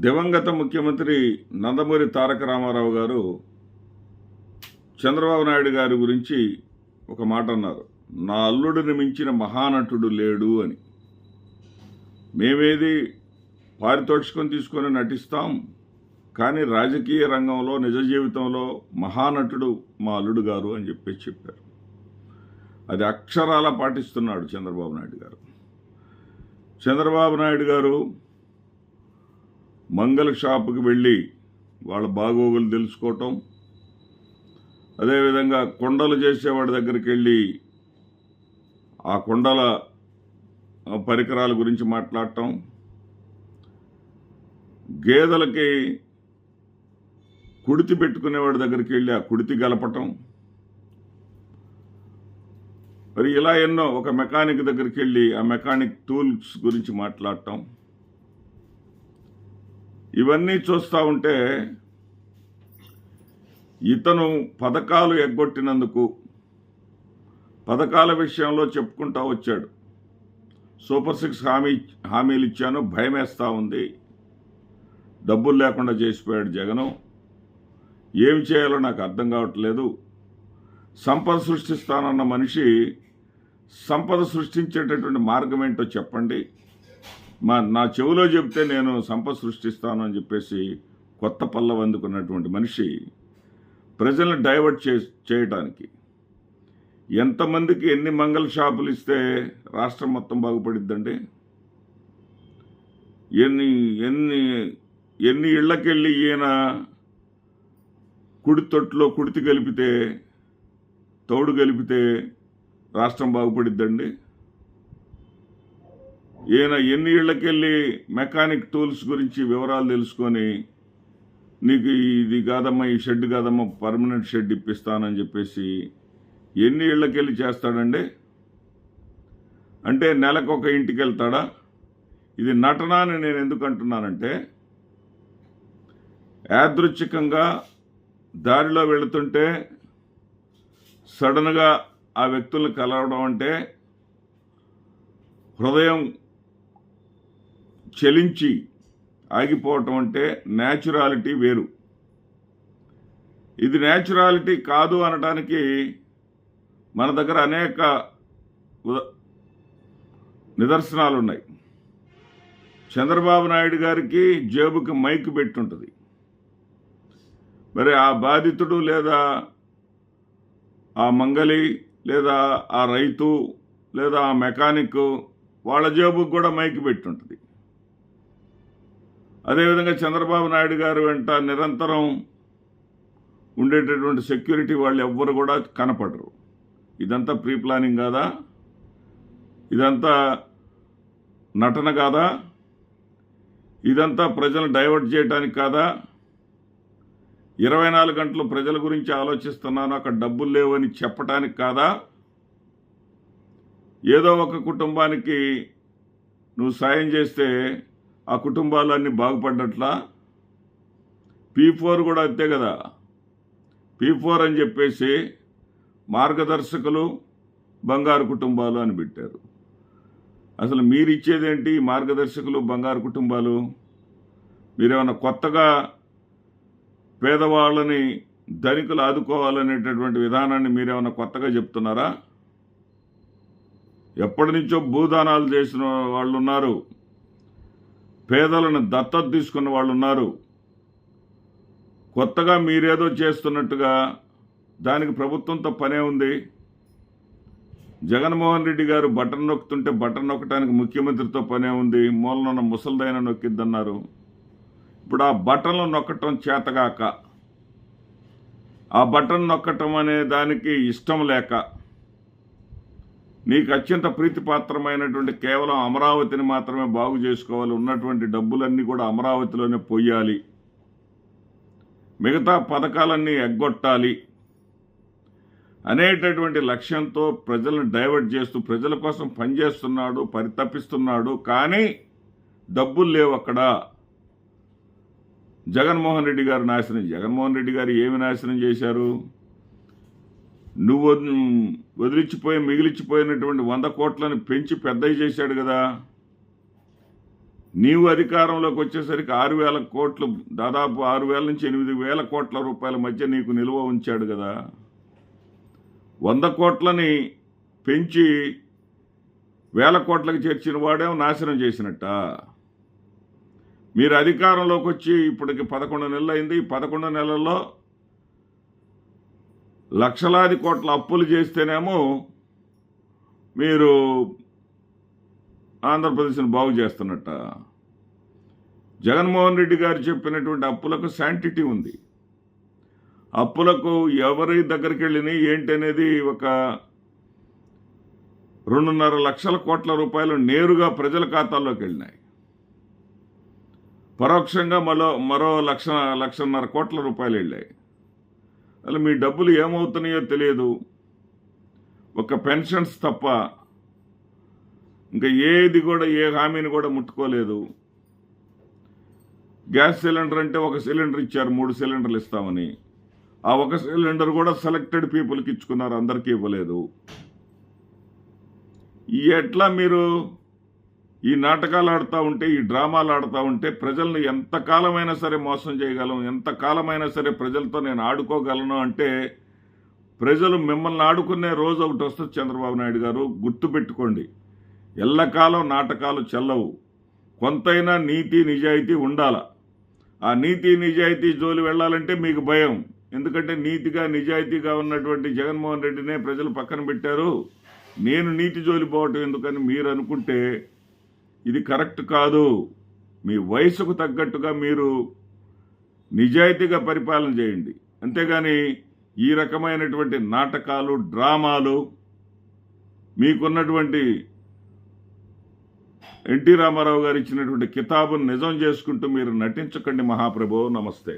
దివంగత ముఖ్యమంత్రి నందమూరి తారక రామారావు గారు చంద్రబాబు నాయుడు గారి గురించి ఒక మాట అన్నారు. నా అల్లుడిని మించిన మహానటుడు లేడు అని. మేమేది పారితోషికం తీసుకొని నటిస్తాం, కానీ రాజకీయ రంగంలో నిజ జీవితంలో మహానటుడు మా అల్లుడు గారు అని చెప్పారు. అది అక్షరాల పాటిస్తున్నాడు చంద్రబాబు నాయుడు గారు. చంద్రబాబు నాయుడు గారు మంగళ షాపుకి వెళ్ళి వాళ్ళ బాగోగులు తెలుసుకోవటం, అదేవిధంగా కొండలు చేసేవాడి దగ్గరికి వెళ్ళి ఆ కొండల పరికరాల గురించి మాట్లాడటం, గేదెలకి కుడితి పెట్టుకునేవాడి దగ్గరికి వెళ్ళి ఆ కుడితి గలపటం, మరి ఇలా ఎన్నో, ఒక మెకానిక్ దగ్గరికి వెళ్ళి ఆ మెకానిక్ టూల్స్ గురించి మాట్లాడటం, ఇవన్నీ చూస్తూ ఉంటే ఇతను పథకాలు ఎగ్గొట్టినందుకు పథకాల విషయంలో చెప్పుకుంటూ వచ్చాడు. సూపర్ 6 హామీలు ఇచ్చాను, భయం వేస్తూ ఉంది, డబ్బులు లేకుండా చేసిపోయాడు జగను, ఏమి చేయాలో నాకు అర్థం కావట్లేదు. సంపద సృష్టిస్తానన్న మనిషి సంపద సృష్టించేటటువంటి మార్గం ఏంటో చెప్పండి, నా చెవిలో చెప్తే నేను సంపద సృష్టిస్తాను అని చెప్పేసి కొత్త పల్లవ అందుకున్నటువంటి మనిషి ప్రజల్ని డైవర్ట్ చేయటానికి ఎంతమందికి ఎన్ని మంగళ షాపులు ఇస్తే రాష్ట్రం మొత్తం బాగుపడిద్దండి? ఎన్ని ఇళ్లకెళ్ళి ఈయన కుడి తొట్టులో కుడితి కలిపితే, తౌడు కలిపితే రాష్ట్రం బాగుపడిద్దండి? ఈయన ఎన్ని ఇళ్లకెళ్ళి మెకానిక్ టూల్స్ గురించి వివరాలు తెలుసుకొని, నీకు ఇది కాదమ్మా, ఈ షెడ్ కాదమ్మా, పర్మనెంట్ షెడ్ ఇప్పిస్తానని చెప్పేసి ఎన్ని ఇళ్లకెళ్ళి చేస్తాడండి? అంటే నెలకు ఒక ఇంటికి వెళ్తాడా? ఇది నటన అని నేను ఎందుకు అంటున్నానంటే, యాదృచ్ఛికంగా దారిలో వెళుతుంటే సడన్గా ఆ వ్యక్తులను కలవడం అంటే హృదయం చలించి ఆగిపోవటం అంటే న్యాచురాలిటీ వేరు. ఇది న్యాచురాలిటీ కాదు అనడానికి మన దగ్గర అనేక నిదర్శనాలు ఉన్నాయి. చంద్రబాబు నాయుడు గారికి జేబుకి మైక్ పెట్టుంటుంది. మరి ఆ బాధితుడు లేదా ఆ మంగలి లేదా ఆ రైతు లేదా ఆ మెకానిక్ వాళ్ళ జేబుకి కూడా మైక్ పెట్టుంటుంది. అదేవిధంగా చంద్రబాబు నాయుడు గారు వెంట నిరంతరం ఉండేటటువంటి సెక్యూరిటీ వాళ్ళు ఎవ్వరు కూడా కనపడరు. ఇదంతా ప్రీ ప్లానింగ్ కాదా? ఇదంతా నటన కాదా? ఇదంతా ప్రజలను డైవర్ట్ చేయడానికి కాదా? 24 గంటలు ప్రజల గురించి ఆలోచిస్తున్నాను, అక్కడ డబ్బులు లేవని చెప్పటానికి కాదా? ఏదో ఒక కుటుంబానికి నువ్వు సాయం చేస్తే ఆ కుటుంబాలన్నీ బాగుపడ్డట్లా? P4 కూడా అంతే కదా. P4 అని చెప్పేసి మార్గదర్శకులు బంగారు కుటుంబాలు అని పెట్టారు. అసలు మీరు ఇచ్చేదేంటి మార్గదర్శకులు బంగారు కుటుంబాలు? మీరేమన్నా కొత్తగా పేదవాళ్ళని ధనికులు ఆదుకోవాలనేటటువంటి విధానాన్ని మీరేమన్నా కొత్తగా చెప్తున్నారా? ఎప్పటి నుంచో భూదానాలు చేసిన వాళ్ళు ఉన్నారు, పేదలను దత్తత తీసుకున్న వాళ్ళు ఉన్నారు. కొత్తగా మీరేదో చేస్తున్నట్టుగా దానికి ప్రభుత్వంతో పనే ఉంది. జగన్మోహన్ రెడ్డి గారు బటన్ నొక్కుతుంటే బటన్ నొక్కడానికి ముఖ్యమంత్రితో పనే ఉంది. మూలనున్న ముసల్దైన నొక్కిద్దన్నారు. ఇప్పుడు ఆ బటన్లు నొక్కటం చేతగాక, ఆ బటన్ నొక్కటం అనే దానికి ఇష్టం లేక, నీకు అత్యంత ప్రీతిపాత్రమైనటువంటి కేవలం అమరావతిని మాత్రమే బాగు చేసుకోవాలి, ఉన్నటువంటి డబ్బులన్నీ కూడా అమరావతిలోనే పొయ్యాలి, మిగతా పథకాలన్నీ ఎగ్గొట్టాలి అనేటటువంటి లక్ష్యంతో ప్రజలను డైవర్ట్ చేస్తూ ప్రజల కోసం పనిచేస్తున్నాడు, పరితపిస్తున్నాడు. కానీ డబ్బులు లేవు అక్కడ. జగన్మోహన్ రెడ్డి గారు జగన్మోహన్ రెడ్డి గారు ఏమి నాశనం చేశారు? నువ్వు మిగిలిచిపోయినటువంటి 100 కోట్లను పెంచి పెద్దవి చేశాడు కదా. నీవు అధికారంలోకి వచ్చేసరికి 6,000 కోట్లు, దాదాపు 6,000 నుంచి 8,000 కోట్ల రూపాయల మధ్య నీకు నిల్వ ఉంచాడు కదా. 100 కోట్లని పెంచి 1,000 కోట్లకు చేర్చిన వాడేమో నాశనం చేసినట్ట. మీరు అధికారంలోకి వచ్చి ఇప్పటికి 11 నెలలు అయింది. 11 నెలల్లో లక్షలాది కోట్ల అప్పులు చేస్తేనేమో మీరు ఆంధ్రప్రదేశ్ని బాగు చేస్తున్నట్ట. జగన్మోహన్ రెడ్డి గారు చెప్పినటువంటి అప్పులకు శాంటిటీ ఉంది. అప్పులకు ఎవరి దగ్గరికి వెళ్ళినాయి ఏంటనేది ఒక 2.5 లక్షల కోట్ల రూపాయలు నేరుగా ప్రజల ఖాతాల్లోకి వెళ్ళినాయి. పరోక్షంగా మరో 1.5 కోట్ల రూపాయలు వెళ్ళాయి. అలా మీ డబ్బులు ఏమవుతున్నాయో తెలియదు. ఒక పెన్షన్స్ తప్ప ఇంకా ఏది కూడా, ఏ హామీని కూడా ముట్టుకోలేదు. గ్యాస్ సిలిండర్ అంటే ఒక సిలిండర్ ఇచ్చారు, 3 సిలిండర్లు ఇస్తామని. ఆ ఒక సిలిండర్ కూడా సెలెక్టెడ్ పీపుల్కి ఇచ్చుకున్నారు, అందరికీ ఇవ్వలేదు. ఎట్లా మీరు ఈ నాటకాలు ఆడుతూ ఉంటే, ఈ డ్రామాలు ఆడుతూ ఉంటే ప్రజల్ని ఎంతకాలమైనా సరే మోసం చేయగలం, ఎంతకాలమైనా సరే ప్రజలతో నేను ఆడుకోగలను అంటే ప్రజలు మిమ్మల్ని ఆడుకునే రోజు ఒకటి వస్తుంది చంద్రబాబు నాయుడు గారు. గుర్తుపెట్టుకోండి, ఎల్లకాలం నాటకాలు చెల్లవు. కొంతైనా నీతి నిజాయితీ ఉండాల. ఆ నీతి నిజాయితీ జోలి వెళ్ళాలంటే మీకు భయం. ఎందుకంటే నీతిగా నిజాయితీగా ఉన్నటువంటి జగన్మోహన్ రెడ్డినే ప్రజలు పక్కన పెట్టారు. నేను నీతి జోలి పోవటం ఎందుకని మీరు అనుకుంటే ఇది కరెక్ట్ కాదు. మీ వయసుకు తగ్గట్టుగా మీరు నిజాయితీగా పరిపాలన చేయండి. అంతేగాని ఈ రకమైనటువంటి నాటకాలు, డ్రామాలు, మీకున్నటువంటి ఎన్టీ రామారావు గారు ఇచ్చినటువంటి కితాబును నిజం చేసుకుంటూ మీరు నటించకండి మహాప్రభో. నమస్తే.